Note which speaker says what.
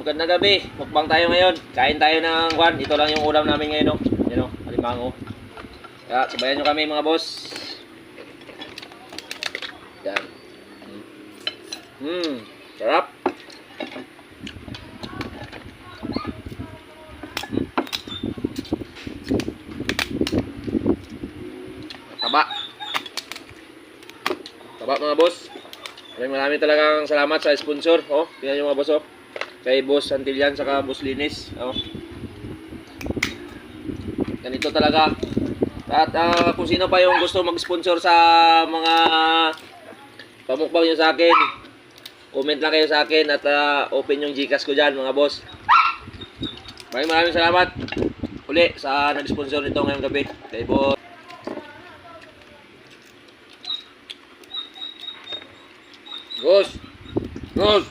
Speaker 1: magandang gabi. Mukbang tayo ngayon. Kain tayo ng kwan. Ito lang yung ulam namin ngayon, no. Yan, no, alimango. Kaya sabayan nyo kami mga boss. Yan. Sarap. Taba. Taba mga boss. Maraming talagang salamat sa sponsor. Oh, tingnan nyo mga boss, oh. Kay Boss Santillan saka Boss Linis. Oh. Ganito talaga. At kung sino pa yung gusto mag-sponsor sa mga pamukbang nyo sa akin, comment lang kayo sa akin at open yung Gcash ko dyan mga boss. Maraming salamat uli sa nag-sponsor nito ngayong gabi. Kay Boss. Boss!